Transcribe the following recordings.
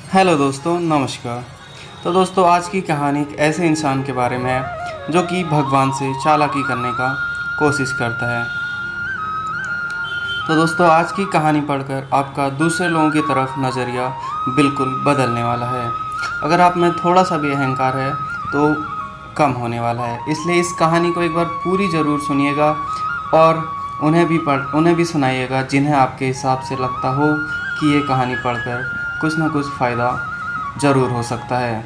Hello दोस्तों, नमस्कार। तो दोस्तों, आज की कहानी एक ऐसे इंसान के बारे में है जो कि भगवान से चालाकी करने का कोशिश करता है। तो दोस्तों, आज की कहानी पढ़कर आपका दूसरे लोगों की तरफ नज़रिया बिल्कुल बदलने वाला है। अगर आप में थोड़ा सा भी अहंकार है तो कम होने वाला है। इसलिए इस कहानी को एक बार पूरी ज़रूर सुनिएगा और उन्हें भी सुनाइएगा जिन्हें आपके हिसाब से लगता हो कि ये कहानी पढ़कर कुछ ना कुछ फ़ायदा ज़रूर हो सकता है।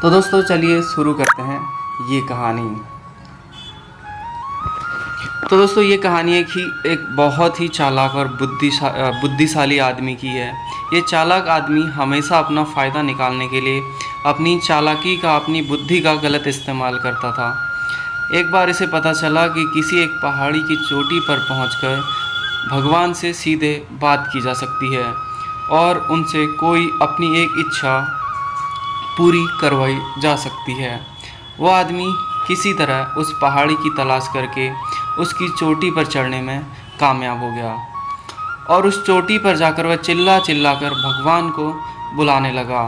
तो दोस्तों, चलिए शुरू करते हैं ये कहानी। तो दोस्तों, ये कहानी एक बहुत ही चालाक और बुद्धिशाली आदमी की है। ये चालाक आदमी हमेशा अपना फ़ायदा निकालने के लिए अपनी चालाकी का, अपनी बुद्धि का गलत इस्तेमाल करता था। एक बार इसे पता चला कि किसी एक पहाड़ी की चोटी पर पहुंचकर भगवान से सीधे बात की जा सकती है और उनसे कोई अपनी एक इच्छा पूरी करवाई जा सकती है। वह आदमी किसी तरह उस पहाड़ी की तलाश करके उसकी चोटी पर चढ़ने में कामयाब हो गया और उस चोटी पर जाकर वह चिल्ला कर भगवान को बुलाने लगा।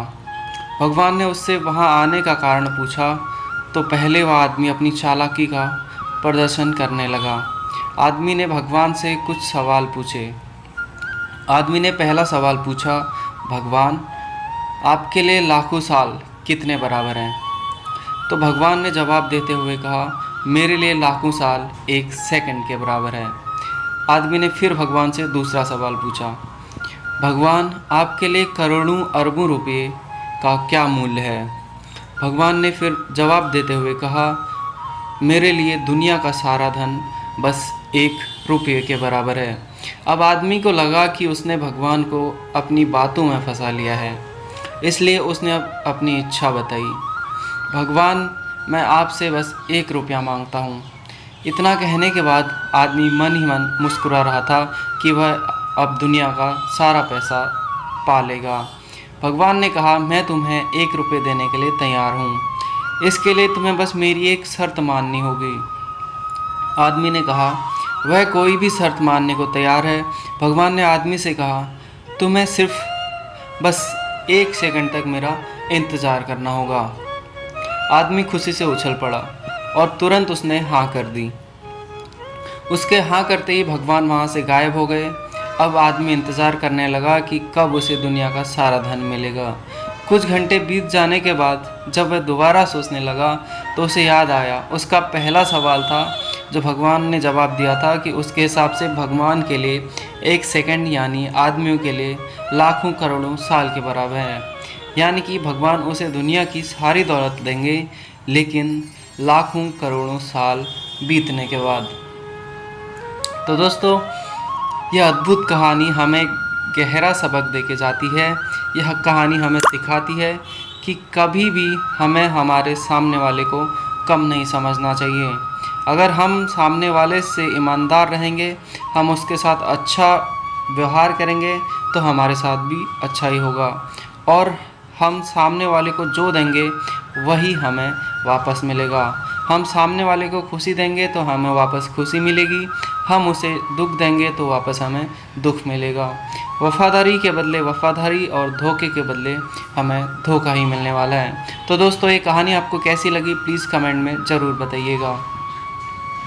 भगवान ने उससे वहां आने का कारण पूछा तो पहले वह आदमी अपनी चालाकी का प्रदर्शन करने लगा। आदमी ने भगवान से कुछ सवाल पूछे। आदमी ने पहला सवाल पूछा, भगवान, आपके लिए लाखों साल कितने बराबर हैं? तो भगवान ने जवाब देते हुए कहा, मेरे लिए लाखों साल एक सेकंड के बराबर है। आदमी ने फिर भगवान से दूसरा सवाल पूछा, भगवान, आपके लिए करोड़ों अरबों रुपये का क्या मूल्य है? भगवान ने फिर जवाब देते हुए कहा, मेरे लिए दुनिया का सारा धन बस 1 रुपये के बराबर है। अब आदमी को लगा कि उसने भगवान को अपनी बातों में फंसा लिया है, इसलिए उसने अपनी इच्छा बताई, भगवान, मैं आपसे बस 1 रुपया मांगता हूँ। इतना कहने के बाद आदमी मन ही मन मुस्कुरा रहा था कि वह अब दुनिया का सारा पैसा पा लेगा। भगवान ने कहा, मैं तुम्हें 1 रुपये देने के लिए तैयार हूँ। इसके लिए तुम्हें बस मेरी एक शर्त माननी होगी। आदमी ने कहा, वह कोई भी शर्त मानने को तैयार है। भगवान ने आदमी से कहा, तुम्हें सिर्फ बस 1 सेकंड तक मेरा इंतज़ार करना होगा। आदमी खुशी से उछल पड़ा और तुरंत उसने हाँ कर दी। उसके हाँ करते ही भगवान वहाँ से गायब हो गए। अब आदमी इंतज़ार करने लगा कि कब उसे दुनिया का सारा धन मिलेगा। कुछ घंटे बीत जाने के बाद जब वह दोबारा सोचने लगा तो उसे याद आया, उसका पहला सवाल था जो भगवान ने जवाब दिया था कि उसके हिसाब से भगवान के लिए 1 सेकंड यानी आदमियों के लिए लाखों करोड़ों साल के बराबर है। यानी कि भगवान उसे दुनिया की सारी दौलत देंगे, लेकिन लाखों करोड़ों साल बीतने के बाद। तो दोस्तों, यह अद्भुत कहानी हमें गहरा सबक दे के जाती है। यह कहानी हमें सिखाती है कि कभी भी हमें हमारे सामने वाले को कम नहीं समझना चाहिए। अगर हम सामने वाले से ईमानदार रहेंगे, हम उसके साथ अच्छा व्यवहार करेंगे तो हमारे साथ भी अच्छा ही होगा और हम सामने वाले को जो देंगे वही हमें वापस मिलेगा। हम सामने वाले को खुशी देंगे तो हमें वापस खुशी मिलेगी। हम उसे दुख देंगे तो वापस हमें दुख मिलेगा। वफ़ादारी के बदले वफ़ादारी और धोखे के बदले हमें धोखा ही मिलने वाला है। तो दोस्तों, ये कहानी आपको कैसी लगी प्लीज़ कमेंट में ज़रूर बताइएगा।